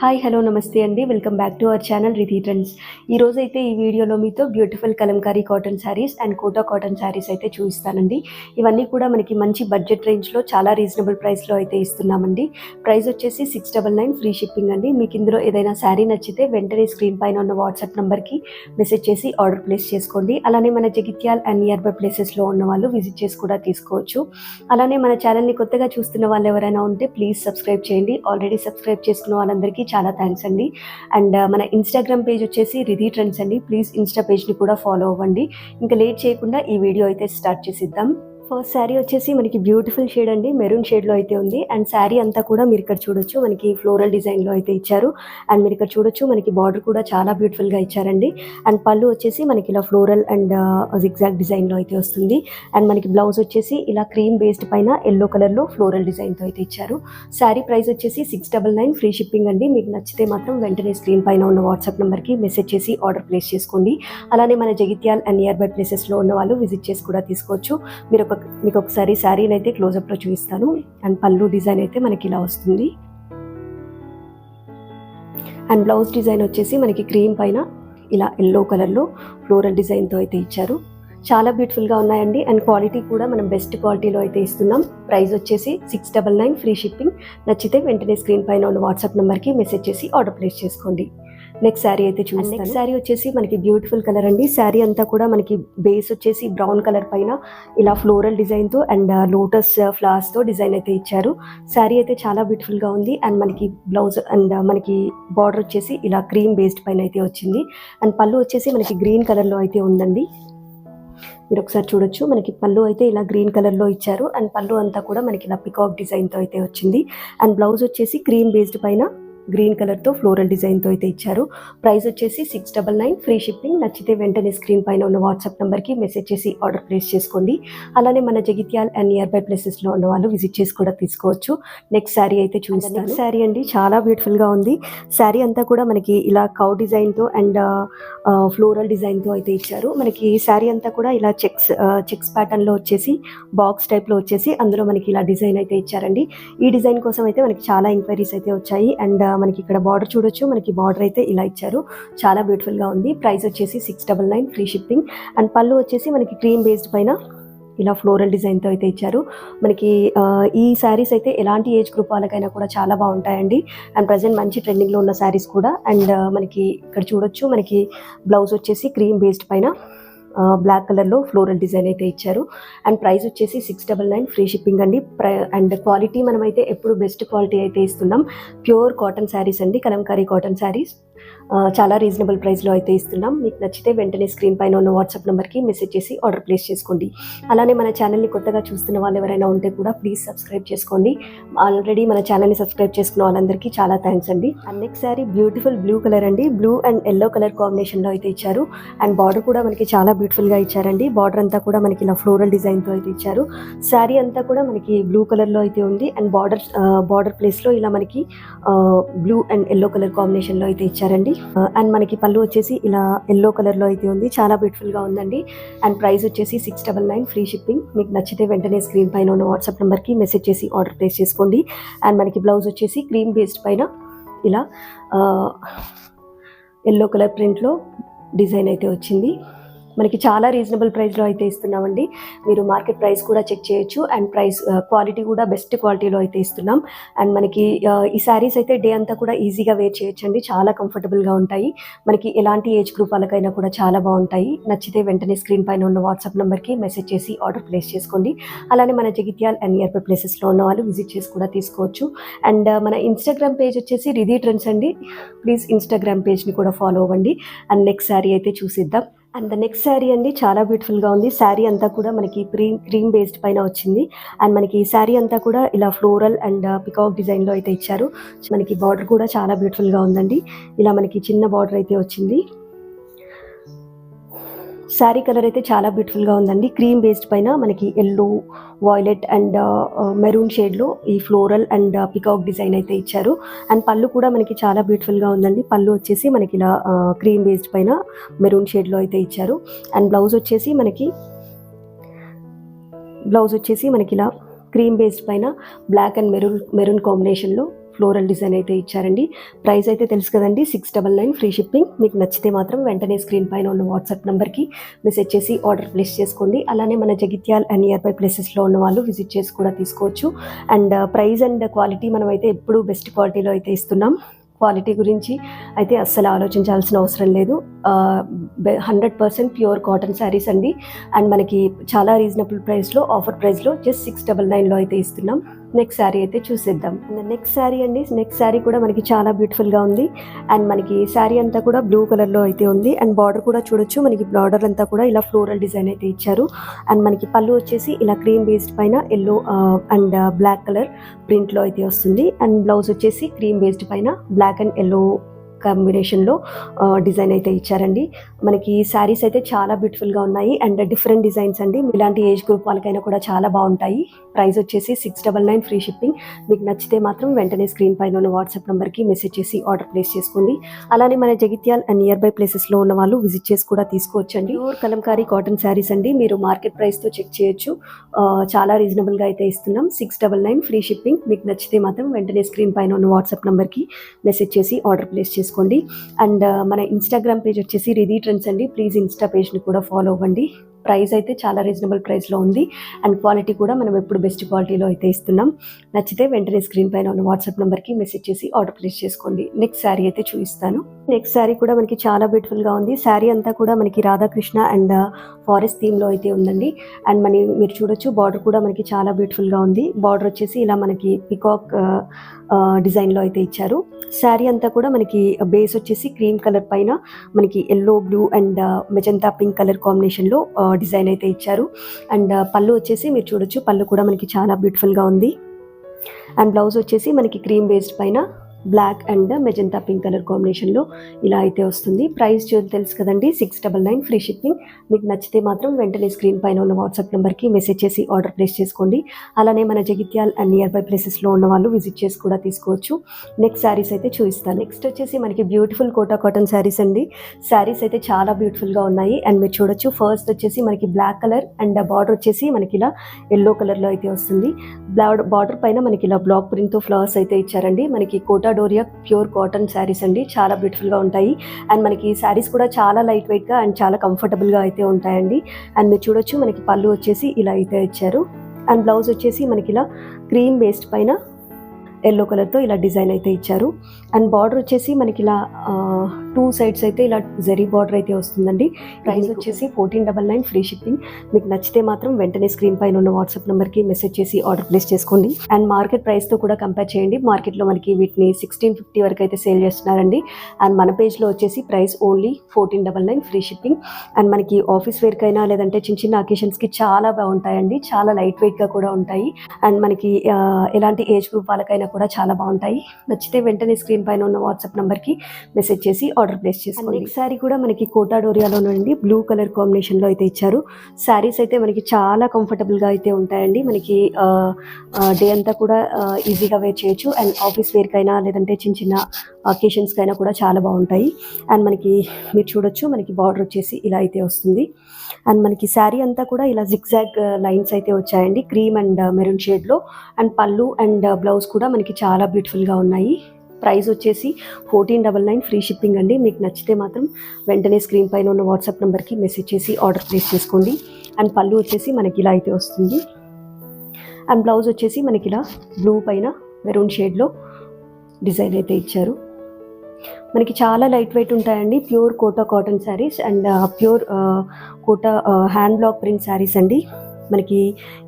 Hi hello నమస్తే అండి. Welcome back to our channel Ridhi trends. ఈరోజైతే ఈ వీడియోలో మీతో beautiful Kalamkari cotton saris and Kota cotton saris అయితే చూపిస్తానండి. ఇవన్నీ కూడా మనకి మంచి బడ్జెట్ రేంజ్లో చాలా రీజనబుల్ ప్రైస్లో అయితే ఇస్తున్నామండి. ప్రైస్ వచ్చేసి 699 ఫ్రీ షిప్పింగ్ అండి. మీకు ఇందులో ఏదైనా శారీ నచ్చితే వెంటనే స్క్రీన్ పైన ఉన్న వాట్సాప్ నెంబర్కి మెసేజ్ చేసి ఆర్డర్ ప్లేస్ చేసుకోండి. అలానే మన జగిత్యాల్ అండ్ నియర్ బై ప్లేసెస్లో ఉన్న వాళ్ళు విజిట్ చేసి కూడా తీసుకోవచ్చు. అలానే మన ఛానల్ని కొత్తగా చూస్తున్న వాళ్ళు ఎవరైనా ఉంటే ప్లీజ్ సబ్స్క్రైబ్ చేయండి. ఆల్రెడీ సబ్స్క్రైబ్ చేసుకున్న వాళ్ళందరికీ చాలా థ్యాంక్స్ అండి. అండ్ మన ఇన్స్టాగ్రామ్ పేజ్ వచ్చేసి రిధి ట్రెండ్స్ అండి. ప్లీజ్ ఇన్స్టా పేజ్ని కూడా ఫాలో అవ్వండి. ఇంకా లేట్ చేయకుండా ఈ వీడియో అయితే స్టార్ట్ చేసిద్దాం. ఫస్ట్ శారీ వచ్చేసి మనకి బ్యూటిఫుల్ షేడ్ అండి, మెరూన్ షేడ్లో అయితే ఉంది. అండ్ శారీ అంతా కూడా మీరు ఇక్కడ చూడొచ్చు మనకి ఫ్లోరల్ డిజైన్లో అయితే ఇచ్చారు. అండ్ మీరు ఇక్కడ చూడొచ్చు మనకి బార్డర్ కూడా చాలా బ్యూటిఫుల్గా ఇచ్చారండి. అండ్ పళ్ళు వచ్చేసి మనకి ఇలా ఫ్లోరల్ అండ్ జిగ్జాగ్ డిజైన్లో అయితే వస్తుంది. అండ్ మనకి బ్లౌజ్ వచ్చేసి ఇలా క్రీమ్ బేస్డ్ పైన ఎల్లో కలర్లో ఫ్లోరల్ డిజైన్తో అయితే ఇచ్చారు. శారీ ప్రైస్ వచ్చేసి 699 ఫ్రీ షిప్పింగ్ అండి. మీకు నచ్చితే మాత్రం వెంటనే స్క్రీన్ పైన ఉన్న వాట్సాప్ నెంబర్కి మెసేజ్ చేసి ఆర్డర్ ప్లేస్ చేసుకోండి. అలానే మన జగిత్యాల్ అండ్ నియర్ బై ప్లేసెస్లో ఉన్న వాళ్ళు విజిట్ చేసి కూడా తీసుకోవచ్చు. మీకు ఒకసారి శారీని అయితే క్లోజప్లో చూపిస్తాను. అండ్ పళ్ళు డిజైన్ అయితే మనకి ఇలా వస్తుంది. అండ్ బ్లౌజ్ డిజైన్ వచ్చేసి మనకి క్రీమ్ పైన ఇలా ఎల్లో కలర్లో ఫ్లోరల్ డిజైన్తో అయితే ఇచ్చారు. చాలా బ్యూటిఫుల్గా ఉన్నాయండి. అండ్ క్వాలిటీ కూడా మనం బెస్ట్ క్వాలిటీలో అయితే ఇస్తున్నాం. ప్రైస్ వచ్చేసి 699 ఫ్రీ షిప్పింగ్. నచ్చితే వెంటనే స్క్రీన్ పైన ఉన్న వాట్సాప్ నెంబర్కి మెసేజ్ చేసి ఆర్డర్ ప్లేస్ చేసుకోండి. నెక్స్ట్ శారీ అయితే చూస్తాను. నెక్స్ట్ శారీ వచ్చేసి మనకి బ్యూటిఫుల్ కలర్ అండి. శారీ అంతా కూడా మనకి బేస్ వచ్చేసి బ్రౌన్ కలర్ పైన ఇలా ఫ్లోరల్ డిజైన్తో అండ్ లోటస్ ఫ్లవర్స్తో డిజైన్ అయితే ఇచ్చారు. శారీ అయితే చాలా బ్యూటిఫుల్గా ఉంది. అండ్ మనకి బ్లౌజ్ అండ్ మనకి బార్డర్ వచ్చేసి ఇలా క్రీమ్ బేస్డ్ పైన అయితే వచ్చింది. అండ్ పళ్ళు వచ్చేసి మనకి గ్రీన్ కలర్లో అయితే ఉందండి. మీరు ఒకసారి చూడొచ్చు మనకి పళ్ళు అయితే ఇలా గ్రీన్ కలర్లో ఇచ్చారు. అండ్ పళ్ళు అంతా కూడా మనకి ఇలా పికాక్ డిజైన్తో అయితే వచ్చింది. అండ్ బ్లౌజ్ వచ్చేసి క్రీమ్ బేస్డ్ పైన గ్రీన్ కలర్తో ఫ్లోరల్ డిజైన్తో అయితే ఇచ్చారు. ప్రైస్ వచ్చేసి 699 ఫ్రీ షిప్పింగ్. నచ్చితే వెంటనే స్క్రీన్ పైన ఉన్న వాట్సాప్ నెంబర్కి మెసేజ్ చేసి ఆర్డర్ ప్లేస్ చేసుకోండి. అలానే మన జగిత్యాల్ అండ్ నియర్ బై ప్లేసెస్లో ఉన్న వాళ్ళు విజిట్ చేసి కూడా తీసుకోవచ్చు. నెక్స్ట్ శారీ అయితే చూస్తాను. నెక్స్ట్ శారీ అండి చాలా బ్యూటిఫుల్గా ఉంది. శారీ అంతా కూడా మనకి ఇలా కౌ డిజైన్తో అండ్ ఫ్లోరల్ డిజైన్తో అయితే ఇచ్చారు. మనకి శారీ అంతా కూడా ఇలా చెక్స్ ప్యాటర్న్లో వచ్చేసి బాక్స్ టైప్లో వచ్చేసి అందులో మనకి ఇలా డిజైన్ అయితే ఇచ్చారండి. ఈ డిజైన్ కోసం అయితే మనకి చాలా ఎంక్వైరీస్ అయితే వచ్చాయి. అండ్ మనకి ఇక్కడ బార్డర్ చూడొచ్చు మనకి బార్డర్ అయితే ఇలా ఇచ్చారు. చాలా బ్యూటిఫుల్గా ఉంది. ప్రైస్ వచ్చేసి 699 ఫ్రీ షిప్పింగ్. అండ్ పళ్ళు వచ్చేసి మనకి క్రీమ్ బేస్డ్ పైన ఇలా ఫ్లోరల్ డిజైన్తో అయితే ఇచ్చారు. మనకి ఈ శారీస్ అయితే ఎలాంటి ఏజ్ గ్రూప్ వాళ్ళకైనా కూడా చాలా బాగుంటాయండి. అండ్ ప్రజెంట్ మంచి ట్రెండింగ్లో ఉన్న శారీస్ కూడా. అండ్ మనకి ఇక్కడ చూడొచ్చు మనకి బ్లౌజ్ వచ్చేసి క్రీమ్ బేస్డ్ పైన బ్లాక్ కలర్లో ఫ్లోరల్ డిజైన్ అయితే ఇచ్చారు. అండ్ ప్రైస్ వచ్చేసి 699 ఫ్రీ షిప్పింగ్ అండి. అండ్ క్వాలిటీ మనమైతే ఎప్పుడు బెస్ట్ క్వాలిటీ అయితే ఇస్తున్నాం. ప్యూర్ కాటన్ శారీస్ అండి, కలంకారీ కాటన్ శారీస్. చాలా రీజనబుల్ ప్రైస్లో అయితే ఇస్తున్నాం. మీకు నచ్చితే వెంటనే స్క్రీన్ పైన ఉన్న వాట్సాప్ నెంబర్కి మెసేజ్ చేసి ఆర్డర్ ప్లేస్ చేసుకోండి. అలానే మన ఛానల్ని కొత్తగా చూస్తున్న వాళ్ళు ఎవరైనా ఉంటే కూడా ప్లీజ్ సబ్స్క్రైబ్ చేసుకోండి. ఆల్రెడీ మన ఛానల్ని సబ్స్క్రైబ్ చేసుకున్న వాళ్ళందరికీ చాలా థ్యాంక్స్ అండి. And next sari beautiful blue colour అండి. బ్లూ అండ్ ఎల్లో కలర్ కాంబినేషన్లో అయితే ఇచ్చారు. అండ్ బార్డర్ కూడా మనకి చాలా బ్యూటిఫుల్గా ఇచ్చారండి. బార్డర్ అంతా కూడా మనకి ఇలా ఫ్లోరల్ డిజైన్తో అయితే ఇచ్చారు. శారీ అంతా కూడా మనకి బ్లూ కలర్లో అయితే ఉంది. అండ్ బార్డర్ ప్లేస్లో ఇలా మనకి బ్లూ అండ్ ఎల్లో కలర్ కాంబినేషన్లో అయితే ఇచ్చారండి. అండ్ మనకి పళ్ళు వచ్చేసి ఇలా ఎల్లో కలర్లో అయితే ఉంది. చాలా బ్యూటిఫుల్గా ఉందండి. అండ్ ప్రైస్ వచ్చేసి 699 ఫ్రీ షిప్పింగ్. మీకు నచ్చితే వెంటనే స్క్రీన్ పైన ఉన్న వాట్సాప్ నెంబర్కి మెసేజ్ చేసి ఆర్డర్ ప్లేస్ చేసుకోండి. అండ్ మనకి బ్లౌజ్ వచ్చేసి క్రీమ్ బేస్డ్ పైన ఇలా ఎల్లో కలర్ ప్రింట్లో డిజైన్ అయితే వచ్చింది. మనకి చాలా రీజనబుల్ ప్రైస్లో అయితే ఇస్తున్నామండి. మీరు మార్కెట్ ప్రైస్ కూడా చెక్ చేయొచ్చు. అండ్ ప్రైస్ క్వాలిటీ కూడా బెస్ట్ క్వాలిటీలో అయితే ఇస్తున్నాం. అండ్ మనకి ఈ శారీస్ అయితే డే అంతా కూడా ఈజీగా వేర్ చేయొచ్చండి. చాలా కంఫర్టబుల్గా ఉంటాయి. మనకి ఎలాంటి ఏజ్ గ్రూప్ వాళ్ళకైనా కూడా చాలా బాగుంటాయి. నచ్చితే వెంటనే స్క్రీన్ పైన ఉన్న వాట్సాప్ నెంబర్కి మెసేజ్ చేసి ఆర్డర్ ప్లేస్ చేసుకోండి. అలానే మన జగిత్యాల్ అండ్ నియర్ బై ప్లేసెస్లో ఉన్న వాళ్ళు విజిట్ చేసి కూడా తీసుకోవచ్చు. అండ్ మన ఇన్స్టాగ్రామ్ పేజ్ వచ్చేసి రిధి ట్రెండ్స్ అండి. ప్లీజ్ ఇన్స్టాగ్రామ్ పేజ్ని కూడా ఫాలో అవ్వండి. అండ్ నెక్స్ట్ శారీ అయితే చూసిద్దాం. అండ్ ద నెక్స్ట్ శారీ అండి చాలా బ్యూటిఫుల్గా ఉంది. శారీ అంతా కూడా మనకి క్రీమ్ బేస్డ్ పైన వచ్చింది. అండ్ మనకి శారీ అంతా కూడా ఇలా ఫ్లోరల్ అండ్ పికాక్ డిజైన్లో అయితే ఇచ్చారు. మనకి బార్డర్ కూడా చాలా బ్యూటిఫుల్గా ఉందండి. ఇలా మనకి చిన్న బార్డర్ అయితే వచ్చింది. శారీ కలర్ అయితే చాలా బ్యూటిఫుల్గా ఉందండి. క్రీమ్ బేస్డ్ పైన మనకి ఎల్లో, వాయిలెట్ అండ్ మెరూన్ షేడ్లో ఈ ఫ్లోరల్ అండ్ పికాక్ డిజైన్ అయితే ఇచ్చారు. అండ్ పళ్ళు కూడా మనకి చాలా బ్యూటిఫుల్గా ఉందండి. పళ్ళు వచ్చేసి మనకి ఇలా క్రీమ్ బేస్డ్ పైన మెరూన్ షేడ్లో అయితే ఇచ్చారు. అండ్ బ్లౌజ్ వచ్చేసి మనకి ఇలా క్రీమ్ బేస్డ్ పైన బ్లాక్ అండ్ మెరూన్ కాంబినేషన్లో ఫ్లోరల్ డిజైన్ అయితే ఇచ్చారండి. ప్రైస్ అయితే తెలుసు కదండి, 699 ఫ్రీ షిప్పింగ్. మీకు నచ్చితే మాత్రం వెంటనే స్క్రీన్ పైన ఉన్న వాట్సాప్ నెంబర్కి మెసేజ్ చేసి ఆర్డర్ ప్లేస్ చేసుకోండి. అలానే మన జగిత్యాల్ అండ్ నియర్ బై ప్లేసెస్లో ఉన్న వాళ్ళు విజిట్ చేసి కూడా తీసుకోవచ్చు. అండ్ ప్రైస్ అండ్ క్వాలిటీ మనం అయితే ఎప్పుడు బెస్ట్ క్వాలిటీలో అయితే ఇస్తున్నాం. క్వాలిటీ గురించి అయితే అస్సలు ఆలోచించాల్సిన అవసరం లేదు. 100% ప్యూర్ కాటన్ శారీస్ అండి. అండ్ మనకి చాలా రీజనబుల్ ప్రైస్లో, ఆఫర్ ప్రైస్లో జస్ట్ 699లో అయితే ఇస్తున్నాం. నెక్స్ట్ శారీ అయితే చూసేద్దాం. నెక్స్ట్ శారీ అండి, నెక్స్ట్ శారీ కూడా మనకి చాలా బ్యూటిఫుల్గా ఉంది. అండ్ మనకి శారీ అంతా కూడా బ్లూ కలర్లో అయితే ఉంది. అండ్ బార్డర్ కూడా చూడొచ్చు, మనకి బార్డర్ అంతా కూడా ఇలా ఫ్లోరల్ డిజైన్ అయితే ఇచ్చారు. అండ్ మనకి పళ్ళు వచ్చేసి ఇలా క్రీమ్ బేస్డ్ పైన ఎల్లో అండ్ బ్లాక్ కలర్ ప్రింట్లో అయితే వస్తుంది. అండ్ బ్లౌజ్ వచ్చేసి క్రీమ్ బేస్డ్ పైన బ్లాక్ అండ్ ఎల్లో కాంబినేషన్లో డిజైన్ అయితే ఇచ్చారండి. మనకి శారీస్ అయితే చాలా బ్యూటిఫుల్గా ఉన్నాయి అండ్ డిఫరెంట్ డిజైన్స్ అండి. ఇలాంటి ఏజ్ గ్రూప్ వాళ్ళకైనా కూడా చాలా బాగుంటాయి. ప్రైస్ వచ్చేసి 699 ఫ్రీ షిప్పింగ్. మీకు నచ్చితే మాత్రం వెంటనే స్క్రీన్ పైన ఉన్న వాట్సాప్ నెంబర్కి మెసేజ్ చేసి ఆర్డర్ ప్లేస్ చేసుకోండి. అలానే మన జగిత్యాల్ అండ్ నియర్ బై ప్లేసెస్లో ఉన్న వాళ్ళు విజిట్ చేసి కూడా తీసుకోవచ్చండి. ప్యూర్ కలంకారీ కాటన్ శారీస్ అండి. మీరు మార్కెట్ ప్రైస్తో చెక్ చేయొచ్చు. చాలా రీజనబుల్గా అయితే ఇస్తున్నాం. 699 ఫ్రీ షిప్పింగ్. మీకు నచ్చితే మాత్రం వెంటనే స్క్రీన్ పైన ఉన్న వాట్సాప్ నెంబర్కి మెసేజ్ చేసి ఆర్డర్ ప్లేస్ చేసుకోండి. అండ్ మన ఇన్స్టాగ్రామ్ పేజ్ వచ్చేసి రిధి ట్రెండ్స్ అండి. ప్లీజ్ ఇన్స్టా పేజ్ని కూడా ఫాలో అవ్వండి. ప్రైస్ అయితే చాలా రీజనబుల్ ప్రైస్లో ఉంది. అండ్ క్వాలిటీ కూడా మనం ఎప్పుడు బెస్ట్ క్వాలిటీలో అయితే ఇస్తున్నాం. నచ్చితే వెంటనే స్క్రీన్ పైన ఉన్న వాట్సాప్ నెంబర్కి మెసేజ్ చేసి ఆర్డర్ ప్లేస్ చేసుకోండి. నెక్స్ట్ శారీ అయితే చూపిస్తాను. నెక్స్ట్ శారీ కూడా మనకి చాలా బ్యూటిఫుల్గా ఉంది. శారీ అంతా కూడా మనకి రాధాకృష్ణ అండ్ ఫారెస్ట్ థీమ్లో అయితే ఉందండి. అండ్ మీరు చూడొచ్చు, బార్డర్ కూడా మనకి చాలా బ్యూటిఫుల్గా ఉంది. బార్డర్ వచ్చేసి ఇలా మనకి పికాక్ డిజైన్లో అయితే ఇచ్చారు. శారీ అంతా కూడా మనకి బేస్ వచ్చేసి క్రీమ్ కలర్ పైన మనకి yellow, blue and magenta pink colour కాంబినేషన్లో డిజైన్ అయితే ఇచ్చారు. అండ్ పళ్ళు వచ్చేసి మీరు చూడొచ్చు, పళ్ళు కూడా మనకి చాలా బ్యూటిఫుల్గా ఉంది. అండ్ బ్లౌజ్ వచ్చేసి మనకి క్రీమ్ బేస్డ్ పైన black and magenta pink colour కాంబినేషన్లో ఇలా అయితే వస్తుంది. ప్రైస్ తెలుసు కదండి, 699 ఫ్రీ షిప్పింగ్. మీకు నచ్చితే మాత్రం వెంటనే స్క్రీన్ పైన ఉన్న వాట్సాప్ నెంబర్కి మెసేజ్ చేసి ఆర్డర్ ప్లేస్ చేసుకోండి. అలానే మన జగిత్యాల్ అండ్ నియర్ బై ప్లేసెస్లో ఉన్న వాళ్ళు విజిట్ చేసి కూడా తీసుకోవచ్చు. నెక్స్ట్ శారీస్ అయితే చూపిస్తాను. నెక్స్ట్ వచ్చేసి మనకి బ్యూటిఫుల్ కోటా కాటన్ శారీస్ అండి. శారీస్ అయితే చాలా బ్యూటిఫుల్గా ఉన్నాయి. అండ్ మీరు చూడొచ్చు, ఫస్ట్ వచ్చేసి మనకి బ్లాక్ కలర్ అండ్ బార్డర్ వచ్చేసి మనకి ఇలా ఎల్లో కలర్లో అయితే వస్తుంది. బార్డర్ పైన మనకి ఇలా బ్లాక్ ప్రింట్తో ఫ్లవర్స్ అయితే ఇచ్చారండి. మనకి కోటా డోరియా ప్యూర్ కాటన్ శారీస్ అండి. చాలా బ్యూటిఫుల్గా ఉంటాయి. అండ్ మనకి శారీస్ కూడా చాలా లైట్ వెయిట్గా అండ్ చాలా కంఫర్టబుల్గా అయితే ఉంటాయండి. అండ్ మీరు చూడొచ్చు, మనకి పళ్ళు వచ్చేసి ఇలా అయితే ఇచ్చారు. అండ్ బ్లౌజ్ వచ్చేసి మనకి ఇలా క్రీమ్ బేస్డ్ పైన ఎల్లో కలర్తో ఇలా డిజైన్ అయితే ఇచ్చారు. అండ్ బార్డర్ వచ్చేసి మనకి ఇలా 2 సైడ్స్ అయితే ఇలా జరీ బార్డర్ అయితే వస్తుందండి. ప్రైస్ వచ్చేసి 1499 ఫ్రీ షిప్పింగ్. మీకు నచ్చితే మాత్రం వెంటనే స్క్రీన్ పైన ఉన్న వాట్సాప్ నెంబర్కి మెసేజ్ చేసి ఆర్డర్ ప్లేస్ చేసుకోండి. అండ్ మార్కెట్ ప్రైస్తో కూడా కంపేర్ చేయండి. మార్కెట్లో మనకి వీటిని 1650 వరకు అయితే సేల్ చేస్తున్నారండి. అండ్ మన పేజ్లో వచ్చేసి price only 1499 free shipping. And మనకి ఆఫీస్ వేర్కైనా లేదంటే చిన్న చిన్న అకేషన్స్కి చాలా బాగుంటాయండి. చాలా లైట్ వెయిట్గా కూడా ఉంటాయి. అండ్ మనకి ఎలాంటి ఏజ్ గ్రూప్ వాళ్ళకైనా కూడా చాలా బాగుంటాయి. నచ్చితే వెంటనే స్క్రీన్ పైన ఉన్న వాట్సాప్ నెంబర్కి మెసేజ్ చేసి ఆర్డర్ ప్లేస్ చేసుకోండి. నెక్స్ట్ శారీ కూడా మనకి కోటా డోరియాలో నుండి బ్లూ కలర్ కాంబినేషన్లో అయితే ఇచ్చారు. శారీస్ అయితే మనకి చాలా కంఫర్టబుల్గా అయితే ఉంటాయండి. మనకి డే అంతా కూడా ఈజీగా వేర్ చేయొచ్చు. అండ్ ఆఫీస్ వేర్కైనా లేదంటే చిన్న చిన్న అకేషన్స్కైనా కూడా చాలా బాగుంటాయి. అండ్ మనకి మీరు చూడొచ్చు, మనకి బార్డర్ వచ్చేసి ఇలా అయితే వస్తుంది. అండ్ మనకి శారీ అంతా కూడా ఇలా జిగ్జాగ్ లైన్స్ అయితే వచ్చాయండి, క్రీమ్ అండ్ మెరూన్ షేడ్లో. అండ్ పళ్ళు అండ్ బ్లౌజ్ కూడా మనకి చాలా బ్యూటిఫుల్గా ఉన్నాయి. ప్రైస్ వచ్చేసి 1499 ఫ్రీ షిప్పింగ్ అండి. మీకు నచ్చితే మాత్రం వెంటనే స్క్రీన్ పైన ఉన్న వాట్సాప్ నెంబర్కి మెసేజ్ చేసి ఆర్డర్ ప్లేస్ చేసుకోండి. అండ్ పళ్ళు వచ్చేసి మనకి ఇలా అయితే వస్తుంది. అండ్ బ్లౌజ్ వచ్చేసి మనకి ఇలా బ్లూ పైన మెరూన్ షేడ్లో డిజైన్ అయితే ఇచ్చారు. మనకి చాలా లైట్ వెయిట్ ఉంటాయండి. Pure Kota cotton saris and pure Kota hand block print saris అండి. మనకి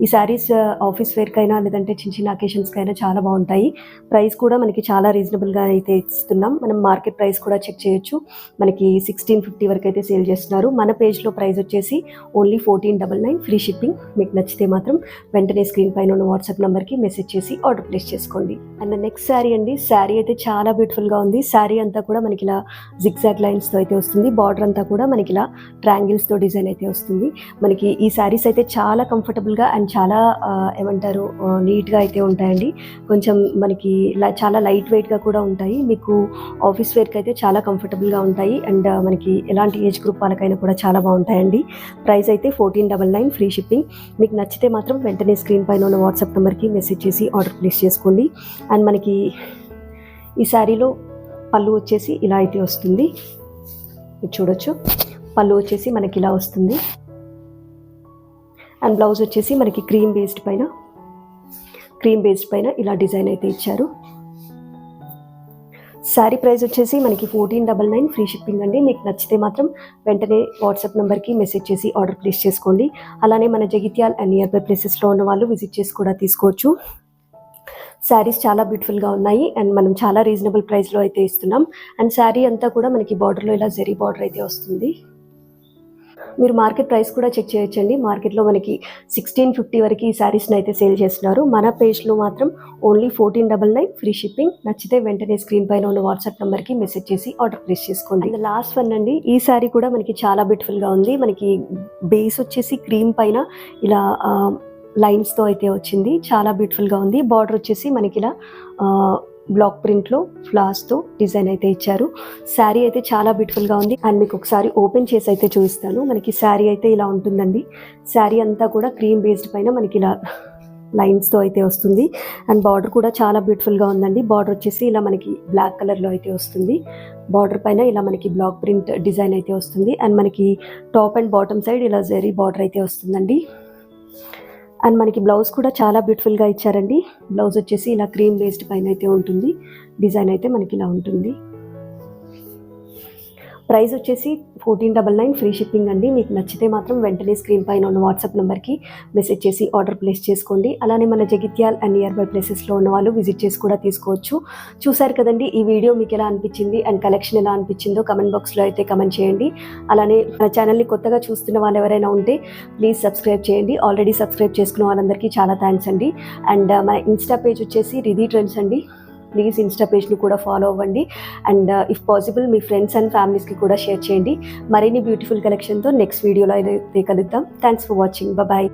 ఈ శారీస్ ఆఫీస్ వేర్కైనా లేదంటే చిన్న చిన్న అకేషన్స్కైనా చాలా బాగుంటాయి. ప్రైస్ కూడా మనకి చాలా రీజనబుల్గా అయితే ఇస్తున్నాం. మనం మార్కెట్ ప్రైస్ కూడా చెక్ చేయొచ్చు. మనకి 1650 వరకు అయితే సేల్ చేస్తున్నారు. మన పేజ్లో ప్రైస్ వచ్చేసి ఓన్లీ 1499 ఫ్రీ షిప్పింగ్. మీకు నచ్చితే మాత్రం వెంటనే స్క్రీన్ పైన ఉన్న వాట్సాప్ నెంబర్కి మెసేజ్ చేసి ఆర్డర్ ప్లేస్ చేసుకోండి. అండ్ నెక్స్ట్ శారీ అండి. శారీ అయితే చాలా బ్యూటిఫుల్గా ఉంది. శారీ అంతా కూడా మనకి ఇలా జిగ్జాగ్ లైన్స్తో అయితే వస్తుంది. బార్డర్ అంతా కూడా మనకి ఇలా ట్రయాంగిల్స్తో డిజైన్ అయితే వస్తుంది. మనకి ఈ శారీస్ అయితే చాలా కంఫర్టబుల్గా అండ్ చాలా ఏమంటారు నీట్గా అయితే ఉంటాయండి. కొంచెం మనకి చాలా లైట్ వెయిట్గా కూడా ఉంటాయి. మీకు ఆఫీస్ వేర్కి అయితే చాలా కంఫర్టబుల్గా ఉంటాయి. అండ్ మనకి ఎలాంటి ఏజ్ గ్రూప్ వాళ్ళకైనా కూడా చాలా బాగుంటాయండి. ప్రైస్ అయితే 1499 ఫ్రీ షిప్పింగ్. మీకు నచ్చితే మాత్రం వెంటనే స్క్రీన్ పైన ఉన్న వాట్సాప్ నెంబర్కి మెసేజ్ చేసి ఆర్డర్ ప్లేస్ చేసుకోండి. అండ్ మనకి ఈ శారీలో పళ్ళు వచ్చేసి ఇలా అయితే వస్తుంది, ఇది చూడొచ్చు. పళ్ళు వచ్చేసి మనకి ఇలా వస్తుంది అండ్ బ్లౌజ్ వచ్చేసి మనకి క్రీమ్ బేస్డ్ పైన ఇలా డిజైన్ అయితే ఇచ్చారు. శారీ ప్రైస్ వచ్చేసి మనకి 1499 ఫ్రీ షిప్పింగ్ అండి. మీకు నచ్చితే మాత్రం వెంటనే వాట్సాప్ నెంబర్కి మెసేజ్ చేసి ఆర్డర్ ప్లేస్ చేసుకోండి. అలానే మన జగిత్యాల్ అండ్ నియర్ బై ప్లేసెస్లో ఉన్న వాళ్ళు విజిట్ చేసి కూడా తీసుకోవచ్చు. శారీస్ చాలా బ్యూటిఫుల్గా ఉన్నాయి అండ్ మనం చాలా రీజనబుల్ ప్రైస్లో అయితే ఇస్తున్నాం. అండ్ శారీ అంతా కూడా మనకి బార్డర్లో ఇలా జరీ బార్డర్ అయితే వస్తుంది. మీరు మార్కెట్ ప్రైస్ కూడా చెక్ చేయొచ్చండి. మార్కెట్లో మనకి 1650 వరకు ఈ శారీస్ని అయితే సేల్ చేస్తున్నారు. మన పేజ్లో మాత్రం ఓన్లీ 1499 ఫ్రీ షిప్పింగ్. నచ్చితే వెంటనే స్క్రీన్ పైన ఉన్న వాట్సాప్ నెంబర్కి మెసేజ్ చేసి ఆర్డర్ ప్లేస్ చేసుకోండి. లాస్ట్ వన్ అండి, ఈ శారీ కూడా మనకి చాలా బ్యూటిఫుల్గా ఉంది. మనకి బేస్ వచ్చేసి క్రీమ్ పైన ఇలా లైన్స్తో అయితే వచ్చింది, చాలా బ్యూటిఫుల్గా ఉంది. బార్డర్ వచ్చేసి మనకి ఇలా బ్లాక్ ప్రింట్లో ఫ్లవర్స్తో డిజైన్ అయితే ఇచ్చారు. శారీ అయితే చాలా బ్యూటిఫుల్గా ఉంది అండ్ మీకు ఒకసారి ఓపెన్ చేసి అయితే చూపిస్తాను. మనకి శారీ అయితే ఇలా ఉంటుందండి. శారీ అంతా కూడా క్రీమ్ బేస్డ్ పైన మనకి ఇలా లైన్స్తో అయితే వస్తుంది అండ్ బార్డర్ కూడా చాలా బ్యూటిఫుల్గా ఉందండి. బార్డర్ వచ్చేసి ఇలా మనకి బ్లాక్ కలర్లో అయితే వస్తుంది. బార్డర్ పైన ఇలా మనకి బ్లాక్ ప్రింట్ డిజైన్ అయితే వస్తుంది అండ్ మనకి టాప్ అండ్ బాటమ్ సైడ్ ఇలా జరీ బార్డర్ అయితే వస్తుందండి. అండ్ మనకి బ్లౌజ్ కూడా చాలా బ్యూటిఫుల్గా ఇచ్చారండి. బ్లౌజ్ వచ్చేసి ఇలా క్రీమ్ బేస్డ్ పైన అయితే ఉంటుంది. డిజైన్ అయితే మనకి ఇలా ఉంటుంది. ప్రైస్ వచ్చేసి 1499 ఫ్రీ షిప్పింగ్ అండి. మీకు నచ్చితే మాత్రం వెంటనే స్క్రీన్ పైన ఉన్న వాట్సాప్ నెంబర్కి మెసేజ్ చేసి ఆర్డర్ ప్లేస్ చేసుకోండి. అలానే మన జగిత్యాల్ అండ్ నియర్ బై ప్లేసెస్లో ఉన్న వాళ్ళు విజిట్ చేసి కూడా తీసుకోవచ్చు. చూసారు కదండి, ఈ వీడియో మీకు ఎలా అనిపించింది అండ్ కలెక్షన్ ఎలా అనిపించిందో కమెంట్ బాక్స్లో అయితే కమెంట్ చేయండి. అలానే మన ఛానల్ని కొత్తగా చూస్తున్న వాళ్ళు ఎవరైనా ఉంటే ప్లీజ్ సబ్స్క్రైబ్ చేయండి. ఆల్రెడీ సబ్స్క్రైబ్ చేసుకున్న వాళ్ళందరికీ చాలా థ్యాంక్స్ అండి. అండ్ మన ఇన్స్టా పేజ్ వచ్చేసి రిధి ట్రెండ్స్ అండి. ప్లీజ్ ఇన్స్టా పేజ్ని కూడా ఫాలో అవ్వండి అండ్ ఇఫ్ పాసిబుల్ మీ ఫ్రెండ్స్ అండ్ ఫ్యామిలీస్కి కూడా షేర్ చేయండి. మరిన్ని బ్యూటిఫుల్ కలెక్షన్తో నెక్స్ట్ వీడియోలో అయితే కలుద్దాం. Thanks for watching. బాయ్.